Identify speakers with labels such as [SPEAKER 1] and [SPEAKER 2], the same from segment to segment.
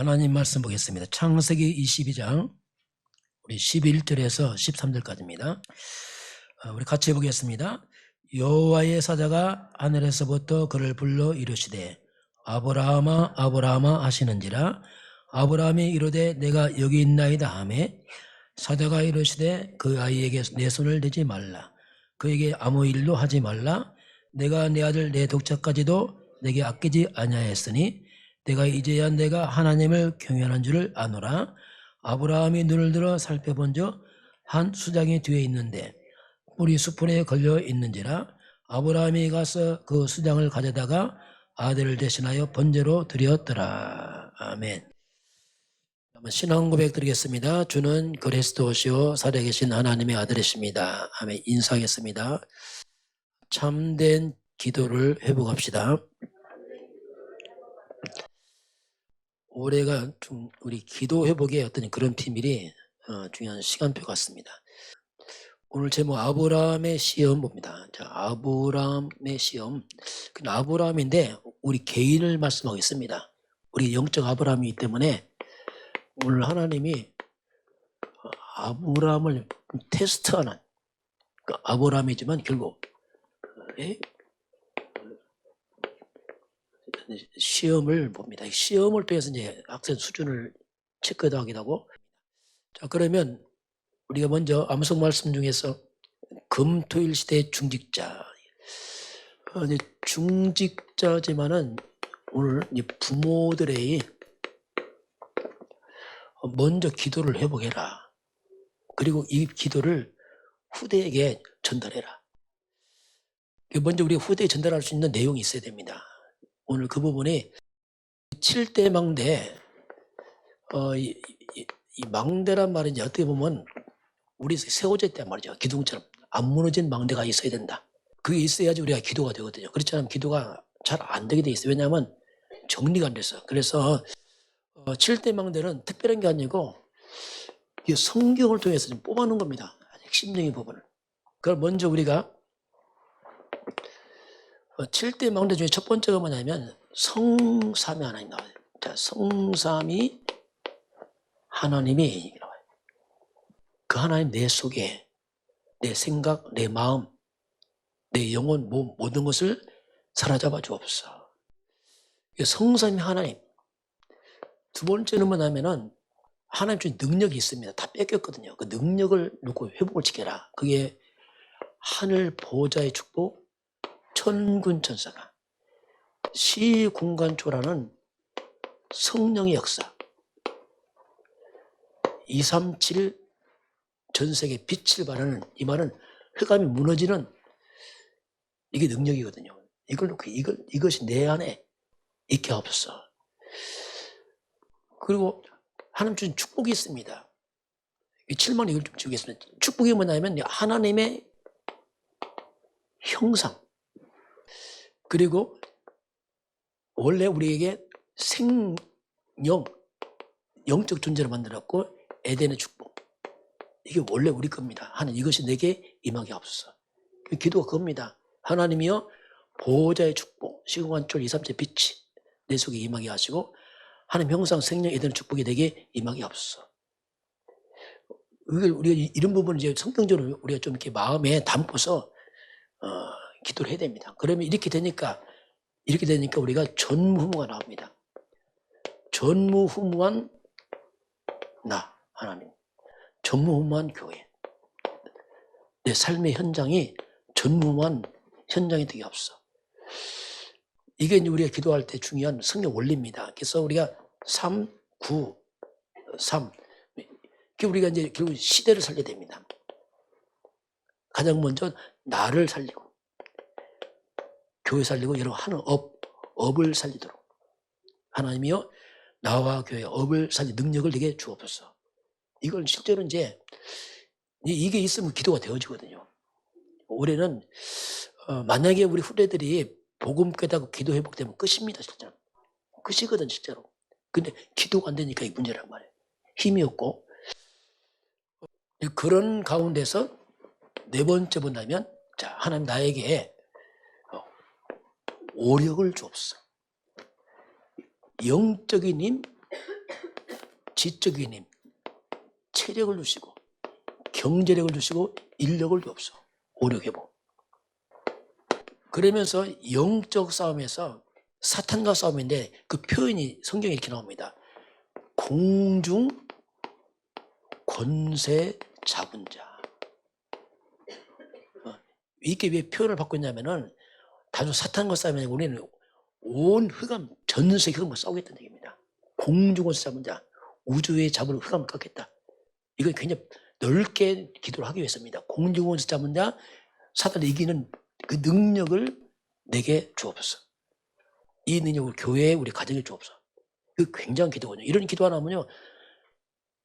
[SPEAKER 1] 하나님 말씀 보겠습니다. 창세기 22장 우리 11절에서 13절까지입니다. 우리 같이 보겠습니다. 여호와의 사자가 하늘에서부터 그를 불러 이르시되 아브라함아 아브라함아 하시는지라. 아브라함이 이르되 내가 여기 있나이다 하매 사자가 이르시되 그 아이에게 내 손을 대지 말라. 그에게 아무 일도 하지 말라. 내가 내 아들 내 독자까지도 내게 아끼지 아니하였으니 내가 이제야 내가 하나님을 경외하는 줄을 아노라. 아브라함이 눈을 들어 살펴본즉 한 수장이 뒤에 있는데 뿔이 수풀에 걸려 있는지라. 아브라함이 가서 그 수장을 가져다가 아들을 대신하여 번제로 드렸더라. 아멘. 신앙 고백 드리겠습니다. 주는 그리스도시요 살아계신 하나님의 아들이십니다. 아멘. 인사하겠습니다. 참된 기도를 회복합시다. 올해가 좀 우리 기도 회복의 어떤 그런 비밀이 중요한 시간표 같습니다. 오늘 제목 아브라함의 시험 봅니다. 자, 아브라함의 시험. 그 아브라함인데 우리 개인을 말씀하겠습니다. 우리 영적 아브라함이기 때문에 오늘 하나님이 아브라함을 테스트하는 그 아브라함이지만 결국 시험을 봅니다. 시험을 통해서 이제 학생 수준을 체크도 하기도 하고. 자, 그러면 우리가 먼저 암송 말씀 중에서 금토일 시대의 중직자. 중직자지만은 오늘 부모들의 먼저 기도를 회복해라. 그리고 이 기도를 후대에게 전달해라. 먼저 우리가 후대에 전달할 수 있는 내용이 있어야 됩니다. 오늘 그 부분이 7대 망대, 이 망대란 말은 이제 어떻게 보면 우리 세워져 있단 말이죠. 기둥처럼 안 무너진 망대가 있어야 된다. 그게 있어야지 우리가 기도가 되거든요. 그렇지 않으면 기도가 잘 안 되게 돼 있어요. 왜냐하면 정리가 안 돼서. 그래서 7대 망대는 특별한 게 아니고 이 성경을 통해서 좀 뽑아놓은 겁니다. 핵심적인 부분을. 그걸 먼저 우리가 7대 망대 중에 첫 번째가 뭐냐면 성삼위 하나님 나와요. 자, 성삼위 하나님이 나와요. 그 하나님 내 속에 내 생각, 내 마음, 내 영혼, 몸 모든 것을 사로잡아 주옵소서. 성삼위 하나님. 두 번째는 뭐냐면은 하나님 중에 능력이 있습니다. 다 뺏겼거든요. 그 능력을 놓고 회복을 시켜라. 그게 하늘 보호자의 축복, 천군 천사가 시공간초라는 성령의 역사, 237 전세계 빛을 발하는 이 말은 흑암이 무너지는 이게 능력이거든요. 이걸 놓고 이것이 내 안에 있게 하옵소서. 그리고 하나님 주신 축복이 있습니다. 이 7만 이걸 좀 지우겠습니다. 축복이 뭐냐면 하나님의 형상. 그리고 원래 우리에게 영적 존재를 만들었고 에덴의 축복. 이게 원래 우리 겁니다. 하나님 이것이 내게 임하게 하옵소서. 기도가 그겁니다. 하나님이여 보호자의 축복, 시공간철 237 빛이 내 속에 임하게 하시고 하나님 형상 생명 에덴의 축복이 내게 임하게 하옵소서. 우리가 이런 부분을 이제 성경적으로 우리가 좀 이렇게 마음에 담고서 기도를 해야 됩니다. 그러면 이렇게 되니까 우리가 전무후무가 나옵니다. 전무후무한 나 하나님, 전무후무한 교회, 내 삶의 현장이 전무후무한 현장이 되게 없어. 이게 이제 우리가 기도할 때 중요한 성경 원리입니다. 그래서 우리가 3, 9, 3 우리가 이제 결국 시대를 살려야 됩니다. 가장 먼저 나를 살리고 교회 살리고 여러분 하는 업을 살리도록 하나님이여 나와 교회 업을 살리 능력을 내게 주옵소서. 이걸 실제로 이제 이게 있으면 기도가 되어지거든요. 올해는 만약에 우리 후대들이 복음 깨닫고 기도 회복되면 끝입니다. 실제로 끝이거든 실제로. 근데 기도가 안 되니까 이 문제란 말이에요. 힘이 없고. 그런 가운데서 네 번째 본다면 자 하나님 나에게 오력을 주옵소서. 영적인 힘, 지적인 힘, 체력을 주시고 경제력을 주시고 인력을 주옵소. 오력해보. 그러면서 영적 싸움에서 사탄과 싸움인데 그 표현이 성경에 이렇게 나옵니다. 공중 권세 잡은 자. 이렇게 왜 표현을 받고 있냐면은 단순 사탄과 싸우면 우리는 온 흑암, 전세 흑암과 싸우겠다는 얘기입니다. 공중 권세 잡은 자, 우주의 잡을 흑암을 깎겠다. 이건 굉장히 넓게 기도를 하기 위해서입니다. 공중 권세 잡은 자, 사탄을 이기는 그 능력을 내게 주옵소서. 이 능력을 교회에 우리 가정에 주옵소서. 그 굉장한 기도거든요. 이런 기도 안 하면요,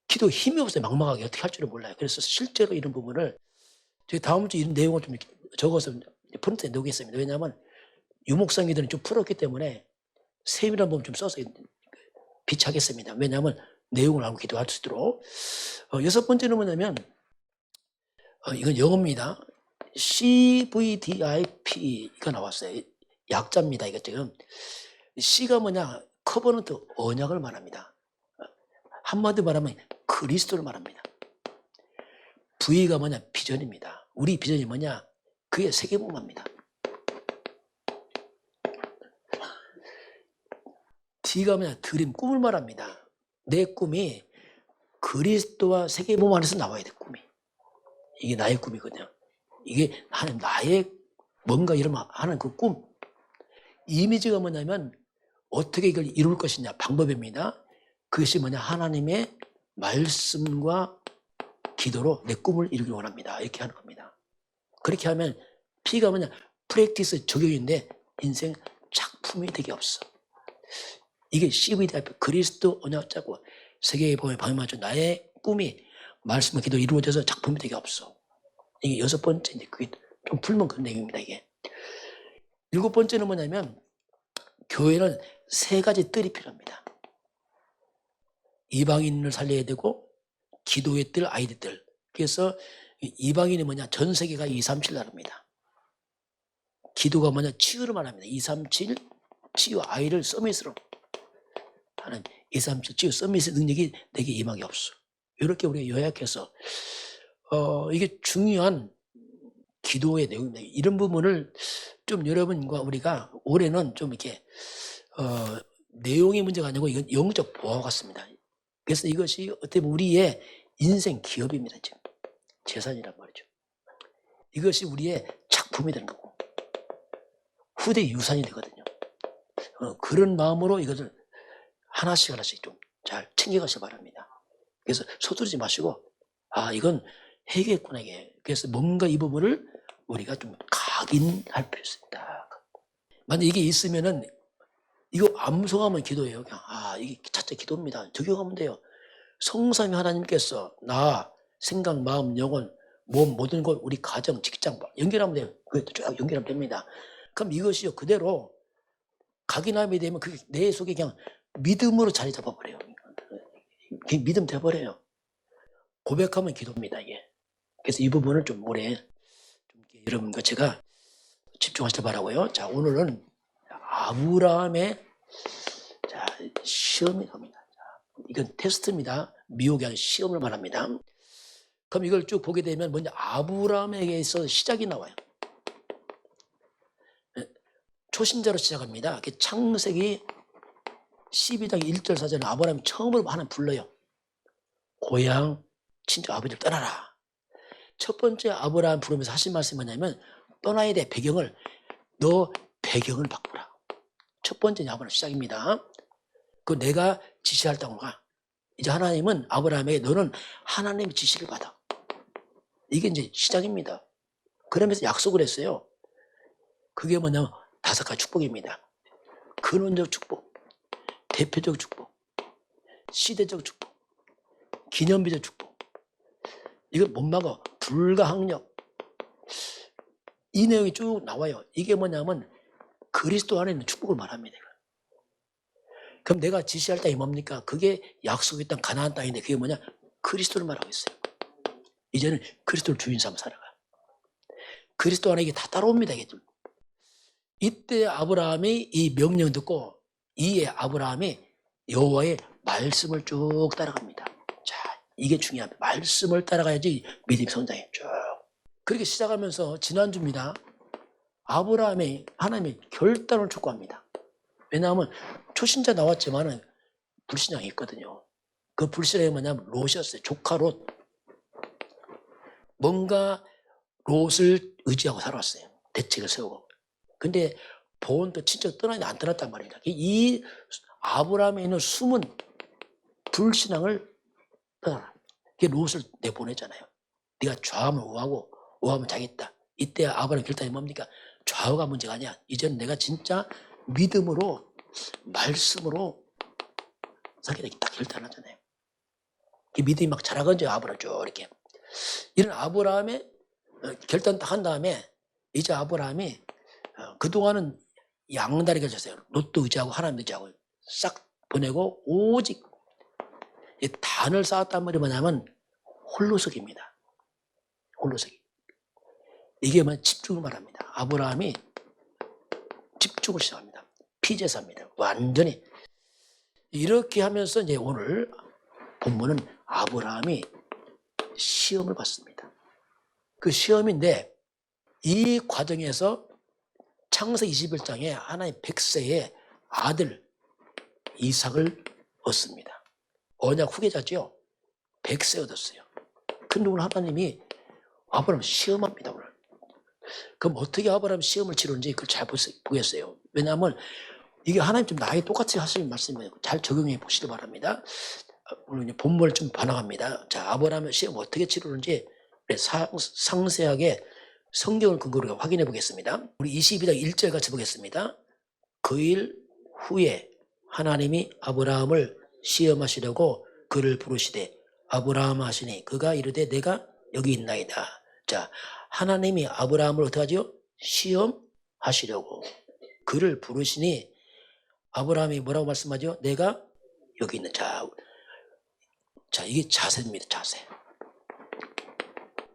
[SPEAKER 1] 기도 힘이 없어요. 막막하게 어떻게 할 줄을 몰라요. 그래서 실제로 이런 부분을 저희 다음 주 이런 내용을 좀 적어서 프린트에 놓겠습니다. 왜냐하면 유목상기들은 좀 풀었기 때문에 세밀한 부분 좀 써서 비치하겠습니다. 왜냐하면 내용을 알고 기도할 수 있도록. 여섯 번째는 뭐냐면 이건 영어입니다. CVDIP가 나왔어요. 약자입니다. 이거 지금 C가 뭐냐? 커버넌트 언약을 말합니다. 한마디로 말하면 그리스도를 말합니다. V가 뭐냐? 비전입니다. 우리 비전이 뭐냐? 그게 세계복음화입니다. D가 뭐냐? 드림, 꿈을 말합니다. 내 꿈이 그리스도와 세계복음 안에서 나와야 돼. 꿈이. 이게 나의 꿈이거든요. 이게 나의 뭔가 이런 하는 그 꿈. 이미지가 뭐냐면 어떻게 이걸 이룰 것이냐, 방법입니다. 그것이 뭐냐? 하나님의 말씀과 기도로 내 꿈을 이루기 원합니다. 이렇게 하는 겁니다. 그렇게 하면 P가 뭐냐? 프랙티스, 적용인데 인생 작품이 되게 없어. 이게 CVD 앞에 그리스도 언약자고 세계의 복음에 방해맞춰 나의 꿈이 말씀과 기도 이루어져서 작품이 되게 없어. 이게 여섯 번째인데 그게 좀 풀면 그런 내용입니다. 이게 일곱 번째는 뭐냐면 교회는 세 가지 뜰이 필요합니다. 이방인을 살려야 되고 기도의 뜰, 아이들 뜰. 그래서 이방인이 뭐냐? 전 세계가 237 나라입니다. 기도가 뭐냐? 치유를 말합니다. 237 치유, 아이를 서밋으로 하는 237 치유 서밋의 능력이 내게 임하게 없어. 이렇게 우리가 요약해서 이게 중요한 기도의 내용입니다. 이런 부분을 좀 여러분과 우리가 올해는 좀 이렇게 내용의 문제가 아니고 이건 영적 보호 같습니다. 그래서 이것이 어떻게 보면 우리의 인생 기업입니다. 지금 재산이란 말이죠. 이것이 우리의 작품이 되는 거고 후대 유산이 되거든요. 그런 마음으로 이것을 하나씩 좀 잘 챙겨가시기 바랍니다. 그래서 서두르지 마시고 이건 해결했구나 이게. 그래서 뭔가 이 부분을 우리가 좀 각인할 필요 있습니다. 만약 이게 있으면은 이거 암송하면 기도예요. 그냥 이게 차차 기도입니다. 적용하면 돼요. 성삼위 하나님께서 나, 생각, 마음, 영혼, 몸 모든 것 우리 가정, 직장 연결하면 돼요. 그것도 쭉 연결하면 됩니다. 그럼 이것이요 그대로 각인함이 되면 그게 내 속에 그냥 믿음으로 자리 잡아버려요. 그게 믿음 돼버려요. 고백하면 기도입니다 이게. 그래서 이 부분을 좀 올해 좀 여러분과 제가 집중하시길 바라고요. 자, 오늘은 아브라함의 시험이 갑니다. 이건 테스트입니다. 미혹이 아니라 시험을 말합니다. 그럼 이걸 쭉 보게 되면 먼저 아브라함에게서 시작이 나와요. 초신자로 시작합니다. 창세기 12장 1절 4절에 아브라함이 처음으로 하나님 불러요. 고향, 친척, 아버지를 떠나라. 첫 번째 아브라함 부르면서 하신 말씀이 뭐냐면 떠나야 돼. 너 배경을 바꾸라. 첫 번째 아브라함 시작입니다. 그 내가 지시할 땅으로 가. 이제 하나님은 아브라함에게 너는 하나님의 지시를 받아. 이게 이제 시작입니다. 그러면서 약속을 했어요. 그게 뭐냐면 5가지 축복입니다. 근원적 축복, 대표적 축복, 시대적 축복, 기념비적 축복. 이걸 못 막아. 불가항력. 이 내용이 쭉 나와요. 이게 뭐냐면 그리스도 안에 있는 축복을 말합니다. 그럼 내가 지시할 땅이 뭡니까? 그게 약속의 땅, 가나안 땅인데 그게 뭐냐? 그리스도를 말하고 있어요. 이제는 그리스도를 주인 삼아 살아가. 그리스도 안에 이게 다 따라옵니다. 이게 좀. 이때 아브라함이 이 명령 듣고 이에 아브라함이 여호와의 말씀을 쭉 따라갑니다. 자, 이게 중요합니다. 말씀을 따라가야지 믿음이 성장해. 쭉. 그렇게 시작하면서 지난주입니다. 아브라함이 하나님의 결단을 촉구합니다. 왜냐하면 초신자 나왔지만은 불신앙이 있거든요. 그 불신앙이 뭐냐면 롯이었어요. 조카 롯. 뭔가 롯을 의지하고 살았어요. 대책을 세우고. 근데 본또 친척 떠나냐 안 떠났단 말입니다. 이 아브라함에 있는 숨은 불신앙을 떠나라. 그게 롯을 내보내잖아요. 네가 좌우하면 우하고 우하면 자겠다. 이때 아브라함의 결단이 뭡니까? 좌우가 문제가 아니야. 이제는 내가 진짜 믿음으로 말씀으로 살겠다. 딱 결단하잖아요. 이 믿음이 막 자라건져 아브라함 쭉 이렇게. 이런 아브라함의 결단 딱 한 다음에 이제 아브라함이 그동안은 양다리가 졌어요. 롯도 의지하고 하나님 의지하고 싹 보내고 오직 이 단을 쌓았단 말이 뭐냐면 홀로서기입니다. 홀로서기. 이게 뭐 집중을 말합니다. 아브라함이 집중을 시작합니다. 피제사입니다. 완전히. 이렇게 하면서 이제 오늘 본문은 아브라함이 시험을 받습니다. 그 시험인데 이 과정에서 창세기 21장에 하나님 100세의 아들 이삭을 얻습니다. 언약 후계자죠. 100세 얻었어요. 근데 오늘 하나님이 아브라함 시험합니다. 오늘. 그럼 어떻게 아브라함 시험을 치르는지 그걸 잘 보겠어요. 왜냐하면 이게 하나님 좀 나이 똑같이 하시는 말씀이에요. 잘 적용해 보시기 바랍니다. 오늘 본문을 좀 반항합니다. 자, 아브라함의 시험 어떻게 치르는지 상세하게 성경을 근거로 확인해 보겠습니다. 우리 22장 1절 같이 보겠습니다. 그 일 후에 하나님이 아브라함을 시험하시려고 그를 부르시되 아브라함 하시니 그가 이르되 내가 여기 있나이다. 자, 하나님이 아브라함을 어떻게 하죠? 시험하시려고 그를 부르시니 아브라함이 뭐라고 말씀하죠? 내가 여기 있는. 자, 이게 자세입니다. 자세.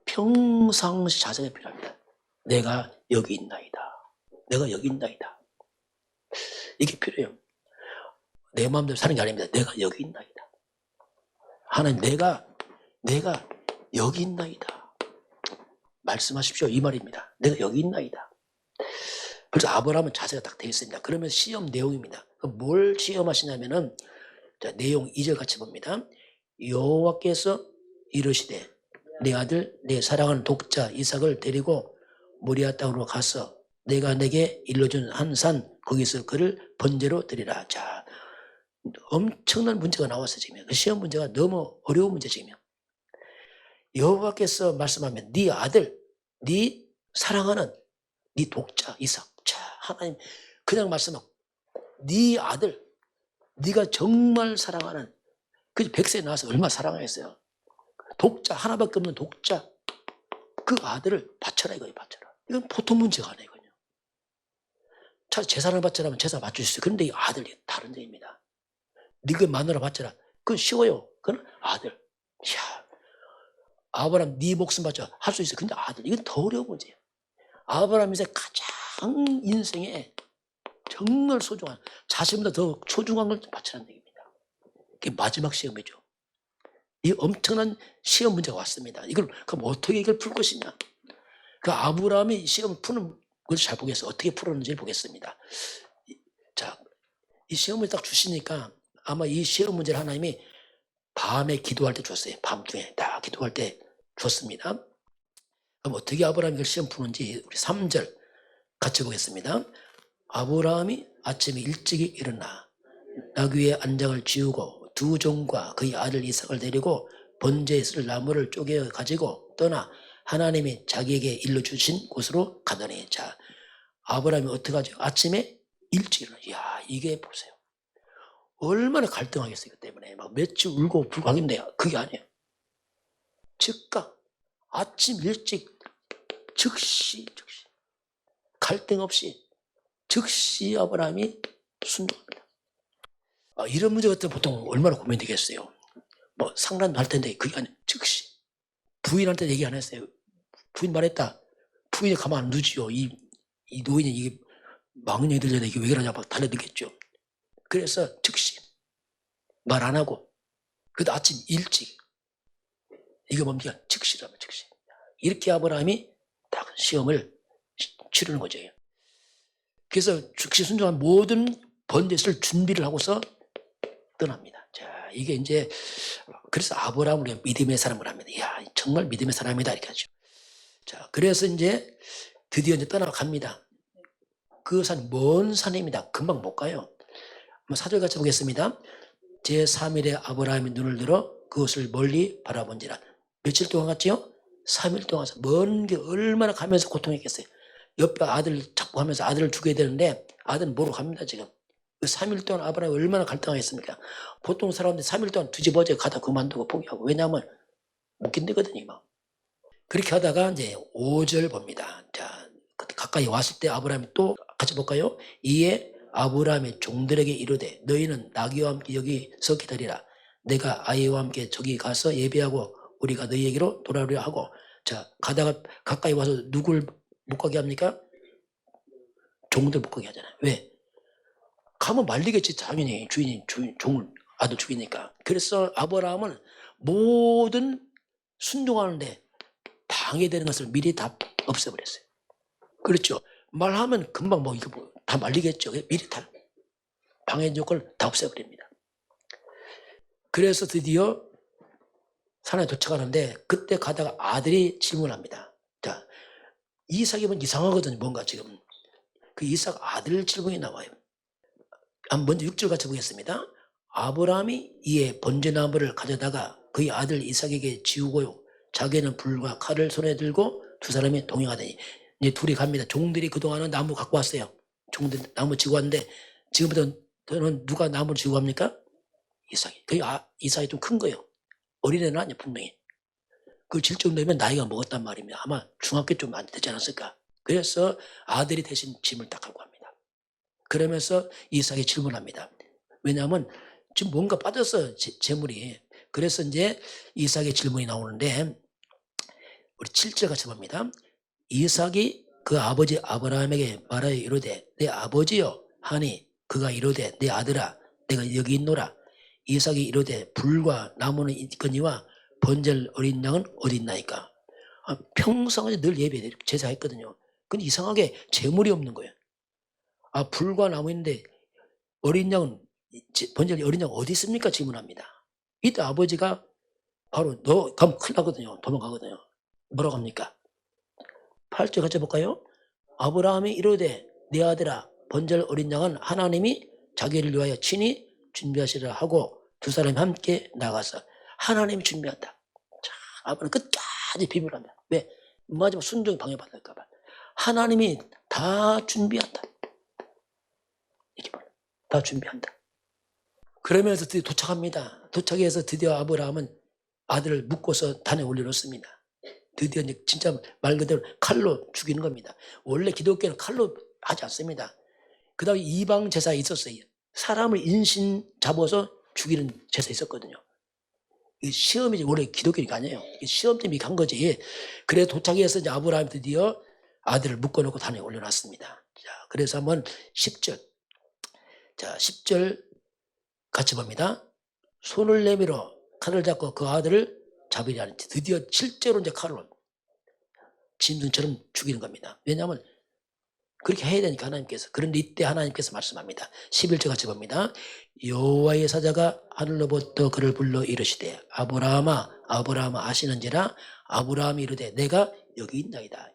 [SPEAKER 1] 평상시 자세가 필요합니다. 내가 여기 있나이다. 내가 여기 있나이다. 이게 필요해요. 내 마음대로 사는 게 아닙니다. 내가 여기 있나이다. 하나님, 내가 여기 있나이다. 말씀하십시오. 이 말입니다. 내가 여기 있나이다. 그래서 아브라함은 자세가 딱 되어 있습니다. 그러면 시험 내용입니다. 뭘 시험하시냐면은, 자, 내용 2절 같이 봅니다. 여호와께서 이르시되 내 아들 내 사랑하는 독자 이삭을 데리고 모리아 땅으로 가서 내가 내게 일러준 한 산 거기서 그를 번제로 드리라. 자, 엄청난 문제가 나왔어요. 지금 그 시험 문제가 너무 어려운 문제 지금. 여호와께서 말씀하면 네 아들, 네 사랑하는 네 독자 이삭. 자, 하나님 그냥 말씀하고 네 아들, 네가 정말 사랑하는 그 100세에 나와서 얼마나 사랑했어요. 독자 하나밖에 없는 독자 그 아들을 바쳐라 이거예요. 바쳐라. 이건 보통 문제가 아니에요. 이건요. 자, 재산을 바쳐라면 재산 맞출 수 있어요. 그런데 이 아들이 다른 점입니다. 네가 마누라 바쳐라. 그건 쉬워요. 그건 아들. 이야, 아브라함 네 목숨 바쳐 할 수 있어요. 근데 아들 이건 더 어려운 문제예요. 아브라함이 가장 인생에 정말 소중한 자신보다 더 소중한 걸 바치라는 얘기입니다. 그게 마지막 시험이죠. 이 엄청난 시험 문제가 왔습니다. 이걸 그럼 어떻게 이걸 풀 것이냐? 그 아브라함이 시험을 푸는 것을 잘 보겠어요. 어떻게 풀었는지 보겠습니다. 자, 이 시험을 딱 주시니까 아마 이 시험 문제를 하나님이 밤에 기도할 때 줬어요. 밤중에 딱 기도할 때 줬습니다. 그럼 어떻게 아브라함이 이걸 시험 푸는지 우리 3절 같이 보겠습니다. 아브라함이 아침에 일찍이 일어나 나귀의 안장을 지우고 두 종과 그의 아들 이삭을 데리고 번제에 쓸 나무를 쪼개 가지고 떠나 하나님이 자기에게 일러주신 곳으로 가더니. 자, 아브라함이 어떻게 하죠? 아침에 일찍 일어나. 이야, 이게 보세요. 얼마나 갈등하겠어요. 그 때문에 막 며칠 울고 불고 하겠는데 그게 아니에요. 즉각 아침 일찍 즉시 갈등 없이 즉시 아브라함이 순종합니다. 이런 문제 같은 보통 얼마나 고민되겠어요. 뭐 상란도 할 텐데 그게 아니에요. 즉시 부인한테 얘기 안 했어요. 부인 말했다. 부인이 가만 안 두지요. 이 노인이 이게 망년이 들려야 이게 왜 그러냐 막 달려들겠죠. 그래서 즉시 말 안 하고. 그래도 아침 일찍. 이거 뭡니까? 즉시라면 즉시. 이렇게 아브라함이 딱 시험을 치르는 거죠. 그래서 즉시 순종한 모든 번제를 준비를 하고서 떠납니다. 자, 이게 이제 그래서 아브라함을 우리가 믿음의 사람을 합니다. 이야, 정말 믿음의 사람이다 이렇게 하죠. 자, 그래서 이제 드디어 이제 떠나갑니다. 그 산 먼 산입니다. 금방 못 가요. 한번 4절 같이 보겠습니다. 제3일에 아브라함이 눈을 들어 그것을 멀리 바라본지라. 며칠 동안 갔지요? 3일 동안 가서 먼 게 얼마나 가면서 고통했겠어요. 옆에 아들 자꾸 하면서 아들을 죽여야 되는데 아들은 모르고 갑니다 지금. 그 3일 동안 아브라함이 얼마나 갈등하겠습니까? 보통 사람들이 3일 동안 뒤집어져 가다 그만두고 포기하고. 왜냐하면 못 견디거든요. 막. 그렇게 하다가 이제 5절 봅니다. 자, 가까이 왔을 때 아브라함이 또 같이 볼까요? 이에 아브라함의 종들에게 이르되 너희는 나귀와 함께 여기서 기다리라. 내가 아이와 함께 저기 가서 예배하고 우리가 너희에게로 돌아오려 하고. 자, 가다가 가까이 와서 누굴 못 가게 합니까? 종들 못 가게 하잖아요. 왜? 가면 말리겠지 당연히 주인이 종을 아들 죽이니까. 그래서 아브라함은 모든 순종하는데 방해되는 것을 미리 다 없애버렸어요. 그렇죠. 말하면 금방 뭐 이거 다 말리겠죠. 미리 다 방해 조건을 다 없애버립니다. 그래서 드디어 산에 도착하는데 그때 가다가 아들이 질문합니다. 자, 이삭이면 이상하거든요. 뭔가 지금 그 이삭 아들 질문이 나와요. 먼저 6절 같이 보겠습니다. 아브라함이 이에 번제나무를 가져다가 그의 아들 이삭에게 지우고요. 자기는 불과 칼을 손에 들고 두 사람이 동행하더니 이제 둘이 갑니다. 종들이 그동안은 나무 갖고 왔어요. 종들이 나무 지고 왔는데 지금부터는 누가 나무를 지고 갑니까? 이삭이. 이삭이 좀 큰 거예요. 어린애는 아니에요 분명히. 그걸 질 정도면 나이가 먹었단 말입니다. 아마 중학교 좀 안 되지 않았을까. 그래서 아들이 대신 짐을 딱 하고 갑니다. 그러면서 이삭이 질문합니다. 왜냐하면 지금 뭔가 빠졌어요. 재물이. 그래서 이제 이삭의 질문이 나오는데 우리 7절 같이 봅니다. 이삭이 그 아버지 아브라함에게 말하여 이르되 내 아버지여 하니 그가 이르되 내 아들아 내가 여기 있노라. 이삭이 이르되 불과 나무는 있거니와 번제할 어린 양은 어디 있나이까. 평상시에 늘 예배 제사했거든요. 근데 이상하게 재물이 없는 거예요. 불과 나무 있는데 어린 양은 번제할 어린 양 어디 있습니까? 질문합니다. 이때 아버지가 바로 너 가면 큰일 나거든요. 도망가거든요. 뭐라고 합니까? 8절 같이 볼까요? 아브라함이 이르되 내 아들아 번제할 어린 양은 하나님이 자기를 위하여 친히 준비하시라 하고 두 사람이 함께 나가서 하나님이 준비한다. 자, 아브라함은 끝까지 비밀합니다. 왜? 마지막 순종이 방해받을까 봐. 하나님이 다 준비한다. 이렇게 말해요. 다 준비한다. 그러면서 드디어 도착합니다. 도착해서 드디어 아브라함은 아들을 묶어서 단에 올려놓습니다. 드디어 이제 진짜 말 그대로 칼로 죽이는 겁니다. 원래 기독교는 칼로 하지 않습니다. 그 다음에 이방 제사에 있었어요. 사람을 인신 잡아서 죽이는 제사 있었거든요. 시험이 원래 기독교가 아니에요. 시험 때문에 간 거지. 그래 도착해서 이제 아브라함이 드디어 아들을 묶어놓고 단에 올려놨습니다. 자, 그래서 한번 10절. 자, 10절 같이 봅니다. 손을 내밀어 칼을 잡고 그 아들을 잡으려 하는지 드디어 실제로 이제 칼로 짐승처럼 죽이는 겁니다. 왜냐하면 그렇게 해야 되니까 하나님께서. 그런데 이때 하나님께서 말씀합니다. 11절 같이 봅니다. 여호와의 사자가 하늘로부터 그를 불러 이르시되 아브라함아 아브라함아 아시는지라. 아브라함이 이르되 내가 여기 있나이다.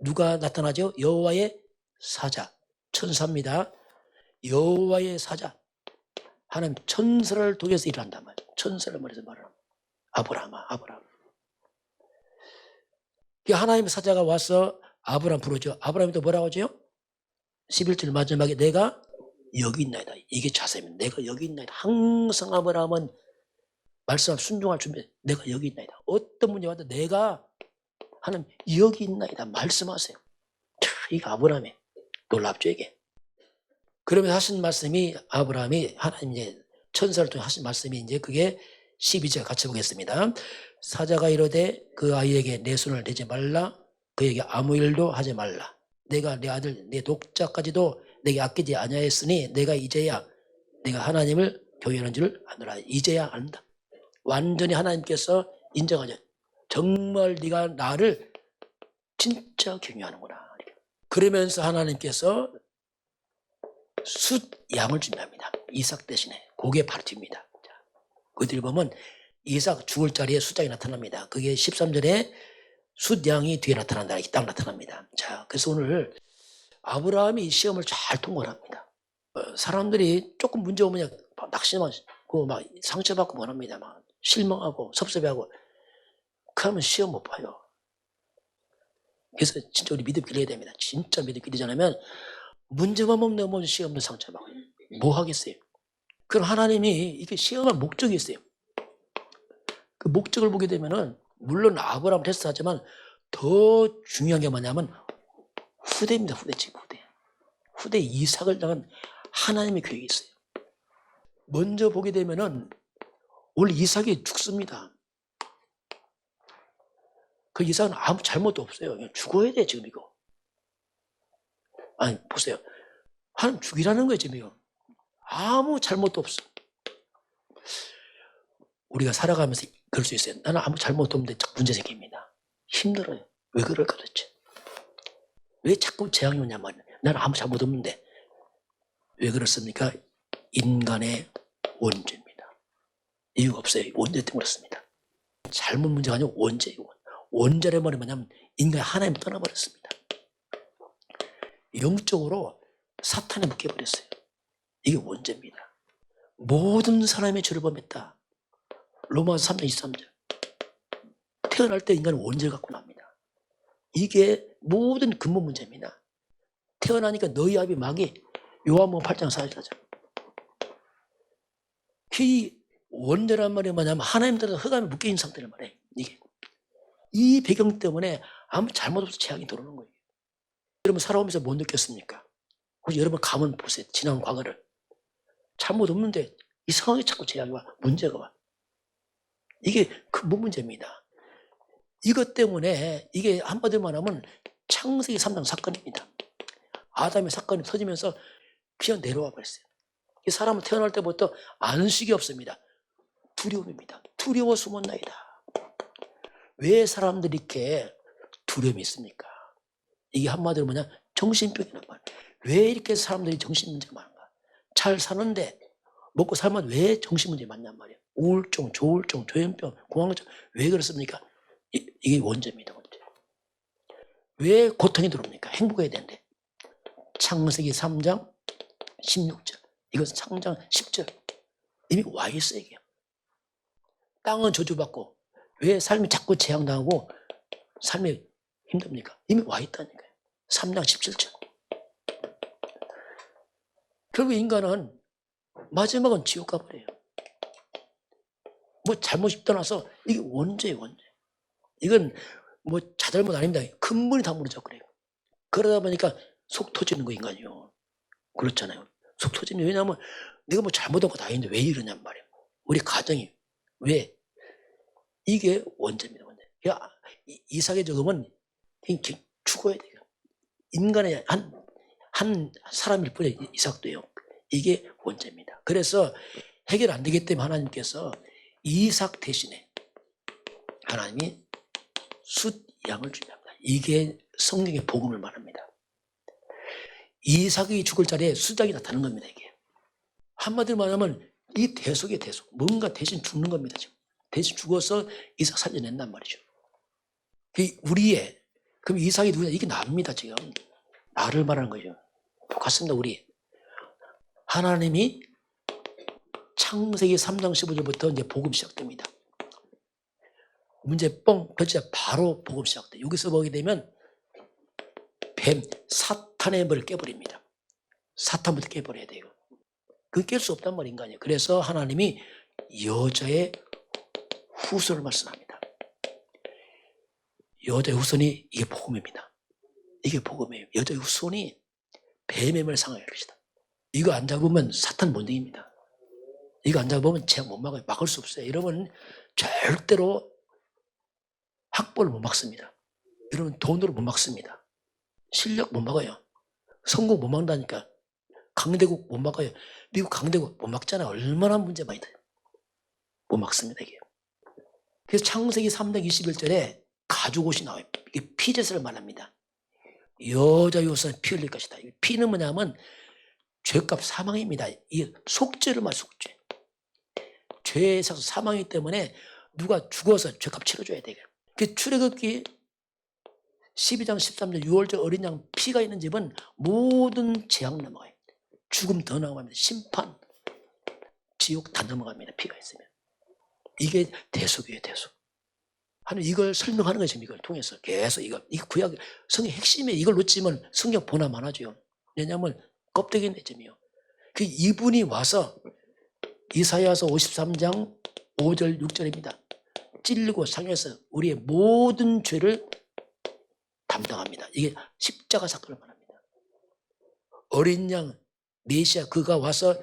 [SPEAKER 1] 누가 나타나죠? 여호와의 사자, 천사입니다. 여호와의 사자. 하나님 천사를 통해서 일한단 말이에요. 천사를 말해서 말하는 아브라함아 아브라함. 하나님의 사자가 와서 아브라함 부르죠. 아브라함이 또 뭐라고 하죠? 11절 마지막에 내가 여기 있나이다. 이게 자세입니다. 내가 여기 있나이다. 항상 아브라함은 말씀을 순종할 준비. 내가 여기 있나이다. 어떤 문제 와도 내가 하나님 여기 있나이다. 말씀하세요. 이게 아브라함이 놀랍죠 이게. 그러면 하신 말씀이 아브라함이 하나님 이제 천사를 통해 하신 말씀이 이제 그게 12절 같이 보겠습니다. 사자가 이르되 그 아이에게 내 손을 대지 말라. 그에게 아무 일도 하지 말라. 내가 내 아들 내 독자까지도 내게 아끼지 아니하였으니 내가 이제야 내가 하나님을 교회하는지를 아노라. 이제야 안다. 완전히 하나님께서 인정하죠. 정말 네가 나를 진짜 경외하는구나. 그러면서 하나님께서 숫 양을 준비합니다. 이삭 대신에. 그게 바로 뒤입니다. 어디를 보면 이삭 죽을 자리에 숫양이 나타납니다. 그게 13절에 숫양이 뒤에 나타난다. 이렇게 딱 나타납니다. 자, 그래서 오늘 아브라함이 이 시험을 잘 통과를 합니다. 사람들이 조금 문제 오면 낙심하고 막 상처받고 뭐합니다. 막 실망하고 섭섭해하고 그러면 시험 못 봐요. 그래서 진짜 우리 믿음 길러야 됩니다. 진짜 믿음 길리지 않으면 문제만 넘으면 시험도 상처받아요. 뭐 하겠어요? 그럼 하나님이 이게 시험할 목적이 있어요. 그 목적을 보게 되면은 물론 아브라함 테스트하지만 더 중요한 게 뭐냐면 후대입니다. 후대 지금 후대. 후대 이삭을 향한 하나님의 계획이 있어요. 먼저 보게 되면은 원래 이삭이 죽습니다. 그 이삭은 아무 잘못도 없어요. 그냥 죽어야 돼 지금 이거. 아니 보세요. 하나님 죽이라는 거예요 지금 이거. 아무 잘못도 없어. 우리가 살아가면서 그럴 수 있어요. 나는 아무 잘못도 없는데 문제 생깁니다. 힘들어요. 왜 그럴까 도대체. 왜 자꾸 재앙이 오냐 말이야. 나는 아무 잘못 없는데. 왜 그렇습니까? 인간의 원죄입니다. 이유가 없어요. 원죄 때문에 그렇습니다. 잘못 문제가 아니고 원죄예요. 원죄를 뭐냐면 인간이 하나님 떠나버렸습니다. 영적으로 사탄에 묶여버렸어요. 이게 원죄입니다. 모든 사람의 죄를 범했다. 로마서 3장 23절. 태어날 때 인간은 원죄를 갖고 납니다. 이게 모든 근본 문제입니다. 태어나니까 너희 아비 마귀 요한복음 8장 4절하죠. 이 원죄란 말이 뭐냐면 하나님들은 흑암에 묶여있는 상태란 말이에요. 이게. 이 배경 때문에 아무 잘못 없이 재앙이 들어오는 거예요. 여러분 살아오면서 못 느꼈습니까? 혹시 여러분 가면 보세요. 지난 과거를. 잘못 없는데 이상하게 자꾸 재앙이 와. 문제가 와. 이게 근본 문제입니다. 이것 때문에 이게 한마디로 말하면 창세기 3장 사건입니다. 아담의 사건이 터지면서 그냥 내려와 버렸어요. 이 사람은 태어날 때부터 안식이 없습니다. 두려움입니다. 두려워 숨었나이다. 왜 사람들이 이렇게 두려움이 있습니까? 이게 한마디로 뭐냐? 정신병이란 말이에요. 왜 이렇게 사람들이 정신문제가 많은가? 잘 사는데 먹고 살면 왜 정신문제 많냔 말이에요. 우울증, 조울증, 조현병, 공황증. 왜 그렇습니까? 이게 원죄입니다. 원죄. 왜 고통이 들어옵니까? 행복해야 되는데. 창세기 3장 16절. 이것은 창장 10절. 이미 와 있어요. 이게. 땅은 저주받고 왜 삶이 자꾸 재앙당하고 삶이 힘듭니까? 이미 와 있다니까요. 3장 17절. 결국 인간은 마지막은 지옥 가버려요. 뭐 잘못이 떠나서 이게 원죄예요. 원죄. 이건 뭐 자잘못 아닙니다. 근본이 다 무너져 그래요. 그러다 보니까 속 터지는 거 인간이요. 그렇잖아요. 속 터지는. 왜냐하면 내가 뭐 잘못한 거 다 있는데 왜 이러냔 말이에요. 우리 가정이 왜? 이게 원죄입니다. 원죄. 이삭의 적음은 죽어야 돼요. 인간의 한 사람일 뿐이에요. 이삭도요. 이게 원죄입니다. 그래서 해결 안 되기 때문에 하나님께서 이삭 대신에 하나님이 숫 양을 준비합니다. 이게 성경의 복음을 말합니다. 이삭이 죽을 자리에 숫양이 나타나는 겁니다. 이게 한마디로 말하면 이 대속의 대속, 뭔가 대신 죽는 겁니다. 지금 대신 죽어서 이삭 살려낸단 말이죠. 우리의 그럼 이삭이 누구냐? 이게 나입니다. 지금 나를 말하는 거죠. 똑같습니다. 우리 하나님이 창세기 3장 15절부터 이제 복음 시작됩니다. 문제 뻥 던지자 바로 복음 시작돼. 여기서 보게 되면 뱀 사탄의 머리를 깨버립니다. 사탄부터 깨버려야 돼요. 그건 깰 수 없단 말인 거 아니에요. 그래서 하나님이 여자의 후손을 말씀합니다. 여자의 후손이 이게 복음입니다. 이게 복음이에요. 여자의 후손이 뱀의 머리를 상하게 할 것이다. 이거 안 잡으면 사탄 못 이깁니다. 이거 안 잡으면 제가 못 막아요. 막을 수 없어요. 여러분 절대로 학벌을 못 막습니다. 여러분 돈으로 못 막습니다. 실력 못 막아요. 성공 못 막는다니까. 강대국 못 막아요. 미국 강대국 못 막잖아. 얼마나 문제 많이 돼요. 못 막습니다, 이게. 그래서 창세기 3장 21절에 가죽옷이 나와요. 이게 피제사를 말합니다. 여자 요소는 피 흘릴 것이다. 피는 뭐냐면 죄값 사망입니다. 이 속죄를 말 속죄. 죄에 있어서 사망이기 때문에 누가 죽어서 죄값 치러줘야 돼요. 그 출애굽기 12장 13절 6월절 어린 양 피가 있는 집은 모든 재앙 넘어가요. 죽음 더 넘어갑니다. 심판, 지옥 다 넘어갑니다. 피가 있으면. 이게 대속이에요, 대속. 하나님 이걸 설명하는 거예요, 지금 이걸 통해서. 계속 이거 구약, 성경 핵심에 이걸 놓치면 성경 보나 마나죠. 왜냐하면 껍데기 내점이요. 그 이분이 와서 이사야서 53장 5절 6절입니다. 찔리고 상해서 우리의 모든 죄를 담당합니다. 이게 십자가 사건을 말합니다. 어린 양 메시아 그가 와서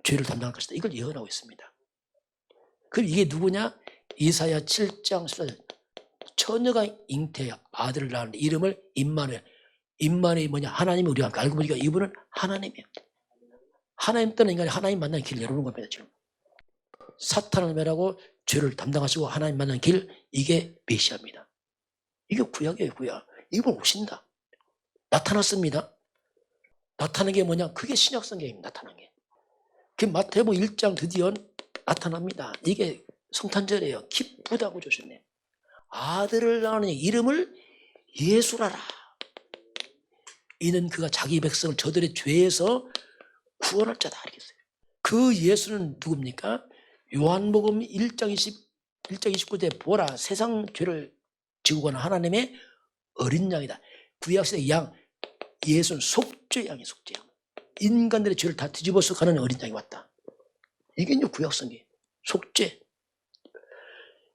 [SPEAKER 1] 죄를 담당할 것이다. 이걸 예언하고 있습니다. 그럼 이게 누구냐? 이사야 7장 14절 처녀가 잉태해 아들을 낳았는데 이름을 임마누엘. 임마누엘이 뭐냐? 하나님이 우리와 함께. 알고 보니까 이분은 하나님이에요. 하나님 떠난 인간이 하나님 만나는 길 열어놓은 겁니다. 지금 사탄을 멸하고 죄를 담당하시고 하나님 만나는 길, 이게 메시아입니다. 이게 구약이에요, 구약. 이분 오신다. 나타났습니다. 나타난 게 뭐냐? 그게 신약 성경입니다. 나타난 게. 그 마태복음 1장 드디어 나타납니다. 이게 성탄절이에요. 기쁘다고 조셨네. 아들을 낳으니 이름을 예수라라. 이는 그가 자기 백성을 저들의 죄에서 구원할 자다. 알겠어요. 그 예수는 누굽니까? 요한복음 1장 29절에 보라 세상 죄를 지고 가는 하나님의 어린 양이다. 구약시대 양, 예수는 속죄 양이 속죄 양. 인간들의 죄를 다 뒤집어서 가는 어린 양이 왔다. 이게 이제 구약 성경 속죄.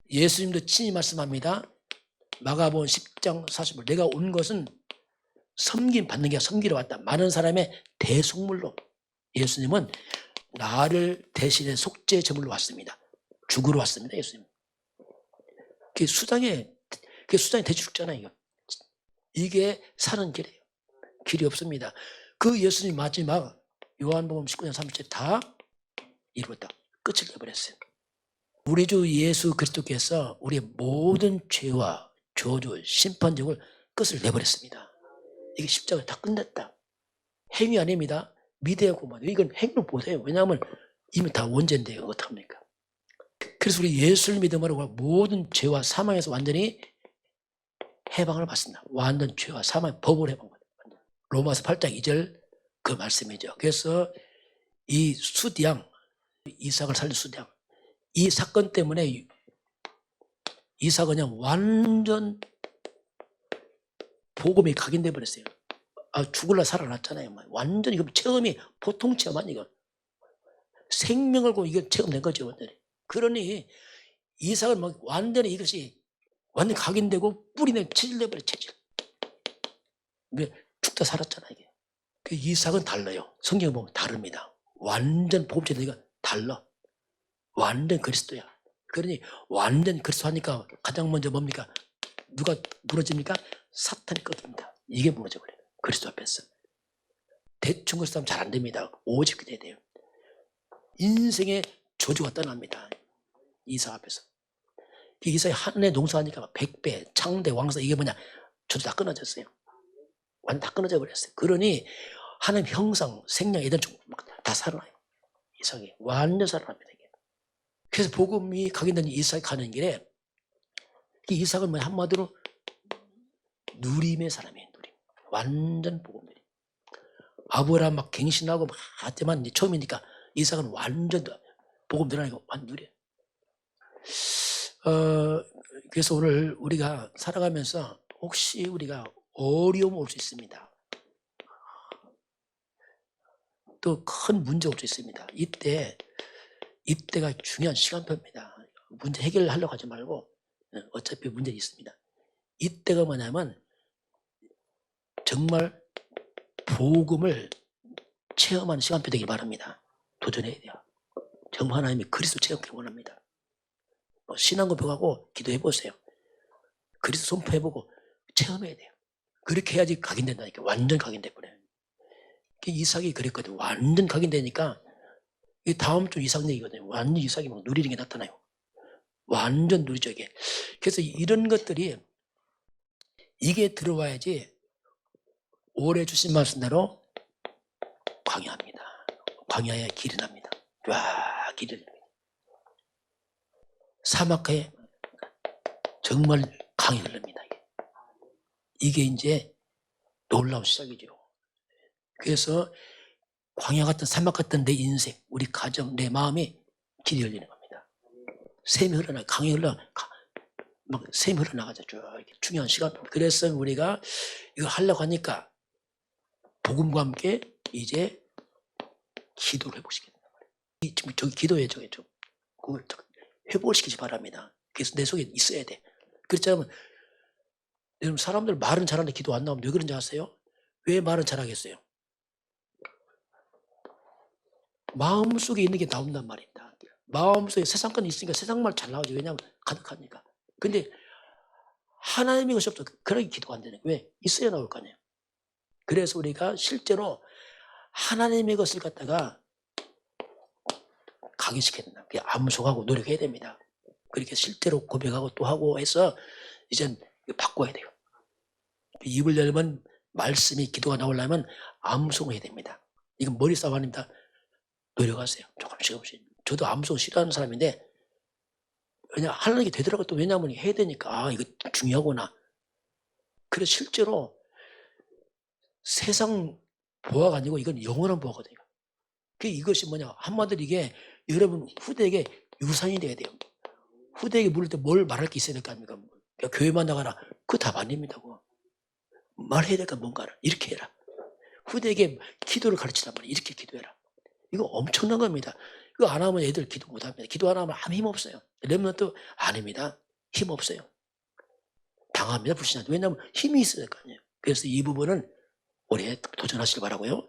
[SPEAKER 1] 예수님도 친히 말씀합니다. 마가복음 10장 40절 내가 온 것은 섬김 받는 게 아니라 섬기러 왔다. 많은 사람의 대속물로. 예수님은 나를 대신에 속죄 제물로 왔습니다. 죽으러 왔습니다. 예수님. 그게 수장에 대충 죽잖아요. 이게 사는 길이에요. 길이 없습니다. 그 예수님 마지막 요한복음 19장 30절 다 이루었다. 끝을 내버렸어요. 우리 주 예수 그리스도께서 우리의 모든 죄와 저주, 심판적을 끝을 내버렸습니다. 이게 십자가를 다 끝냈다. 행위 아닙니다. 미대하고 뭐 이건 행위로 보세요. 왜냐하면 이미 다 원죄인데요. 어떡합니까? 그래서 우리 예수를 믿음으로 모든 죄와 사망에서 완전히 해방을 받습니다. 완전 죄와 사망의 법을 해방받습니다. 로마서 8장 2절 그 말씀이죠. 그래서 이 수디양, 이삭을 살린 수디양, 이 사건 때문에 이삭은 그냥 완전 복음이 각인돼 버렸어요. 죽을라 살아났잖아요. 완전히 이거 체험이 보통 체험 아니고 생명을 고 이거 체험된 거죠. 완전히. 그러니 이삭은 막 완전히 이것이 완전 각인되고 뿌리내 체질돼 버려 체질. 왜 죽다 살았잖아 이게. 그 이삭은 달라요. 성경 보면 다릅니다. 완전 복음체가 달라. 완전 그리스도야. 그러니 완전 그리스도 하니까 가장 먼저 뭡니까? 누가 무너집니까? 사탄이 꺾입니다. 이게 무너져 버려요. 그리스도 앞에서. 대충 그리스도 하면 잘 안 됩니다. 오직 그래야 돼요. 인생의 저주가 떠납니다. 이삭 앞에서. 이삭이 한 해 농사하니까 100배, 창대, 왕사 이게 뭐냐? 저도 다 끊어졌어요. 완전 다 끊어져 버렸어요. 그러니 하나님 형상, 생명, 애들 다 살아나요. 이삭이 완전 살아납니다. 이게. 그래서 복음이 각인된 이삭이 가는 길에 이삭은 뭐 한마디로 누림의 사람이에요. 누림. 완전 복음들이. 아브라함 막 갱신하고 막 하지만 이제 처음이니까 이삭은 완전 복음 들어가니까 완전 누려요. 그래서 오늘 우리가 살아가면서 혹시 우리가 어려움 올 수 있습니다. 또 큰 문제 올 수 있습니다. 이때가 중요한 시간표입니다. 문제 해결하려고 하지 말고 어차피 문제는 있습니다. 이때가 뭐냐면 정말 복음을 체험하는 시간표 되길 바랍니다. 도전해야 돼요. 정말 하나님이 그리스도 체험하기를 원합니다. 신앙 고백하고 기도해보세요. 그리스도 선포해보고 체험해야 돼요. 그렇게 해야지 각인된다니까. 완전 각인돼 버려요. 이삭이 그랬거든. 완전 각인되니까 이 다음 주 이삭 얘기거든요. 완전 이삭이 막 누리는 게 나타나요. 완전 누리죠 이게. 그래서 이런 것들이 이게 들어와야지 올해 주신 말씀대로 광야합니다. 광야에 길이 납니다. 와, 길이 납니다. 사막에 정말 강이 흐릅니다. 이게 이제 놀라운 시작이죠. 그래서 광야 같은 사막 같은 내 인생, 우리 가정, 내 마음이 길이 열리는 겁니다. 샘이 흘러나, 강이 막 샘이 흘러나가죠. 중요한 시간. 그래서 우리가 이거 하려고 하니까 복음과 함께 이제 기도를 회복시키는 거예요. 지금 저기 기도해 저게 그걸 회복시키지 바랍니다. 그래서 내 속에 있어야 돼. 그렇지 않으면 여러분 사람들 말은 잘하는데 기도 안 나오면 왜 그런지 아세요? 왜 말은 잘하겠어요? 마음속에 있는 게 나온단 말입니다. 마음속에 세상권 있으니까 세상말 잘 나오죠. 왜냐하면 가득하니까. 근데 하나님의 것이 없어. 그러기 기도가 안 되네. 왜? 있어야 나올 거 아니에요. 그래서 우리가 실제로 하나님의 것을 갖다가 각인시켜야 된다. 암송하고 노력해야 됩니다. 그렇게 실제로 고백하고 또 하고 해서 이젠 바꿔야 돼요. 입을 열면 말씀이 기도가 나오려면 암송을 해야 됩니다. 이건 머리 싸움 아닙니다. 노력하세요. 조금씩. 저도 암송 싫어하는 사람인데 왜냐 하는 게 되더라고요. 또 왜냐하면 해야 되니까 이거 중요하구나. 그래서 실제로 세상 보화가 아니고 이건 영원한 보화거든요. 이것이 뭐냐 한마디로 이게 여러분 후대에게 유산이 돼야 돼요. 후대에게 물을 때 뭘 말할 게 있어야 될 거 아닙니까? 교회만 나가라. 그거 답 아닙니다. 말해야 될까 뭔가를 이렇게 해라. 후대에게 기도를 가르치란 말이야. 이렇게 기도해라. 이거 엄청난 겁니다. 이거 안 하면 애들 기도 못 합니다. 기도 안 하면 아무 힘 없어요. 렘넌트 아닙니다. 힘 없어요. 당합니다. 불신한테. 왜냐하면 힘이 있어야 될 거 아니에요. 그래서 이 부분은 올해 도전하시길 바라고요.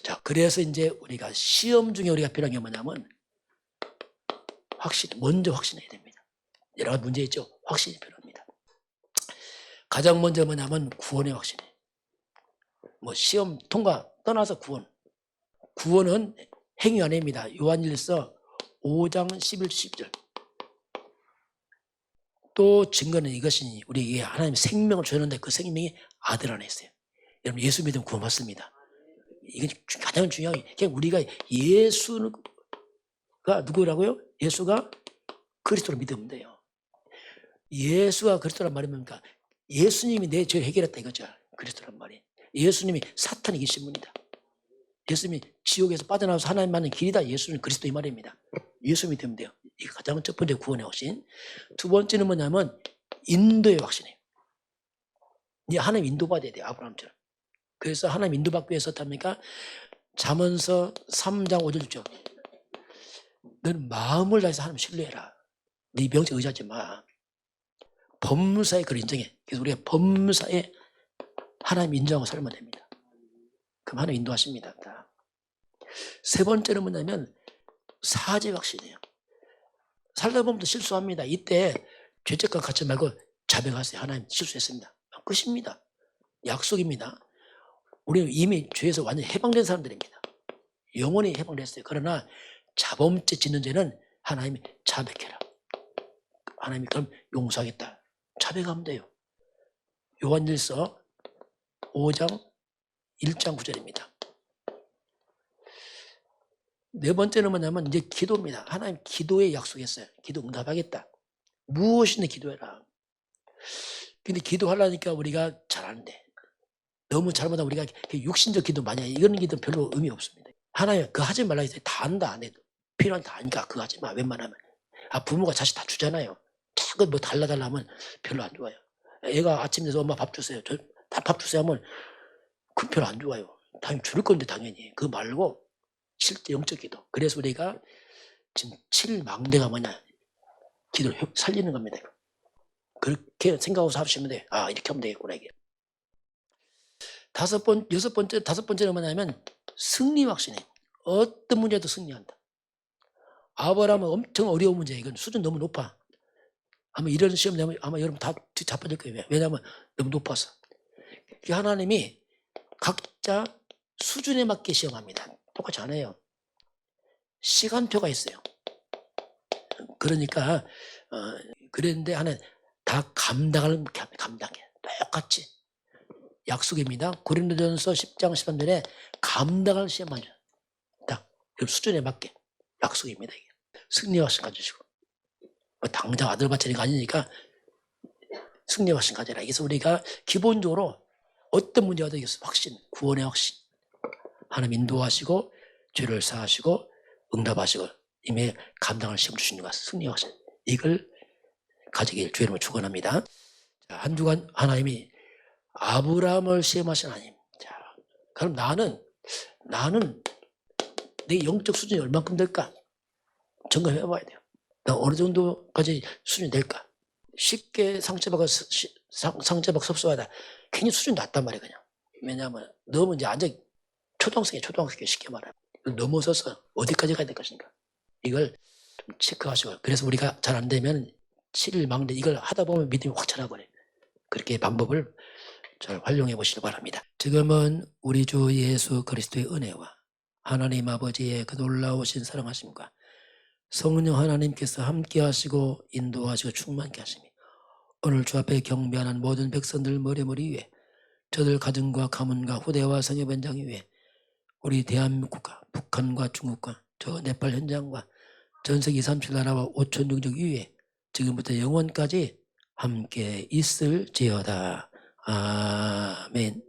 [SPEAKER 1] 자, 그래서 이제 우리가 시험 중에 우리가 필요한 게 뭐냐면 먼저 확신해야 됩니다. 여러 가지 문제 있죠. 확신이 필요합니다. 가장 먼저 뭐냐면 구원의 확신이에요. 시험 통과 떠나서 구원은 행위 아닙니다. 요한일서 5장 11절 10절. 또 증거는 이것이니 우리에게 하나님 생명을 주셨는데 그 생명이 아들 안에 있어요. 여러분 예수 믿으면 구원 받습니다. 이게 가장 중요한 게 그냥 우리가 예수가 누구라고요? 예수가 그리스도를 믿으면 돼요. 예수가 그리스도란 말이 뭡니까? 예수님이 내 죄를 해결했다 이거죠. 그리스도란 말이. 예수님이 사탄이 이기신 분이다. 예수님이 지옥에서 빠져나와서 하나님 만난 길이다. 예수는 그리스도 이 말입니다. 예수 믿으면 돼요. 이게 가장 첫 번째 구원의 확신. 두 번째는 뭐냐면 인도의 확신이에요. 이제 하나님 인도받아야 돼요. 아브라함처럼. 그래서 하나님 인도받기 위해서 어떻습니까? 잠언서 3장 5절 6절. 너는 마음을 다해서 하나님 신뢰해라. 네 명제 의지하지 마. 법무사에 그걸 인정해. 그래서 우리가 법무사에 하나님 인정하고 살면 됩니다. 그럼 하나님 인도하십니다. 세 번째는 뭐냐면 사죄 확신이에요. 살다 보면 또 실수합니다. 이때 죄책감 갖지 말고 자백하세요. 하나님 실수했습니다. 끝입니다. 약속입니다. 우리는 이미 죄에서 완전히 해방된 사람들입니다. 영원히 해방됐어요. 그러나 자범죄 짓는 죄는 하나님이 자백해라. 하나님이 그럼 용서하겠다. 자백하면 돼요. 요한일서 5장 1장 9절입니다. 네 번째는 뭐냐면 이제 기도입니다. 하나님 기도에 약속했어요. 기도 응답하겠다. 무엇이든 기도해라. 근데 기도하려니까 우리가 잘하는데 너무 잘못하면 우리가 육신적 기도 많이 해. 이런 기도 별로 의미 없습니다. 하나님 그거 하지 말라 했어요. 다 안다 안 해. 필요한 다 아니까 그거 하지 마. 웬만하면. 부모가 자식 다 주잖아요. 자꾸 뭐 달라달라 하면 별로 안 좋아요. 애가 아침 돼서 엄마 밥 주세요. 다 밥 주세요 하면 그 별로 안 좋아요. 당연히 줄 건데 당연히. 그거 말고 실제 영적 기도. 그래서 우리가 지금 7망대가 뭐냐. 기도를 살리는 겁니다. 그렇게 생각하고 하시면 돼. 이렇게 하면 되겠구나 이게. 다섯 번째는 뭐냐면 승리 확신이에요. 어떤 문제도 승리한다. 아브라함은 엄청 어려운 문제. 이건 수준 너무 높아. 아마 이런 시험 내면 아마 여러분 다 자빠질 거예요. 왜냐하면 너무 높아서. 하나님이 각자 수준에 맞게 시험합니다. 똑같이 안 해요. 시간표가 있어요. 그러니까 그랬는데 하나 다 감당을 감당해. 똑같이 약속입니다. 고린도전서 10장 13절에 감당할 시험만 줘요. 딱 수준에 맞게 약속입니다. 이게. 승리 확신 가지시고 당장 아들 바치는 거 아니니까 승리 확신 가져라. 그래서 우리가 기본적으로 어떤 문제가 되겠어 확신, 구원의 확신. 하나님 인도하시고 죄를 사하시고 응답하시고 이미 감당할 시험 주신 것 승리 확신. 이걸 가지길 주의 이름으로 축원합니다. 자, 한 주간 하나님이 아브라함을 시험하신 하나님. 자, 그럼 나는 내 영적 수준이 얼만큼 될까? 점검해 봐야 돼요. 나 어느 정도까지 수준이 될까? 쉽게 상처받고 섭섭하다. 괜히 수준이 낮단 말이에요, 그냥. 왜냐하면 너무 이제 완전 초등학생이 쉽게 말하면 넘어서서 어디까지 가야 될 것인가? 이걸 좀 체크하시고. 그래서 우리가 잘 안 되면 7일 막내 이걸 하다 보면 믿음이 확 차나버려요. 그렇게 방법을 잘 활용해 보시기 바랍니다. 지금은 우리 주 예수 그리스도의 은혜와 하나님 아버지의 그 놀라우신 사랑하심과 성령 하나님께서 함께 하시고 인도하시고 충만케 하시며 오늘 주 앞에 경배하는 모든 백성들 머리머리 위에 저들 가정과 가문과 후대와 성의 변장 위에 우리 대한민국과 북한과 중국과 저 네팔 현장과 전세계 37나라와 5천 종족 위에 지금부터 영원까지 함께 있을지어다. 아멘.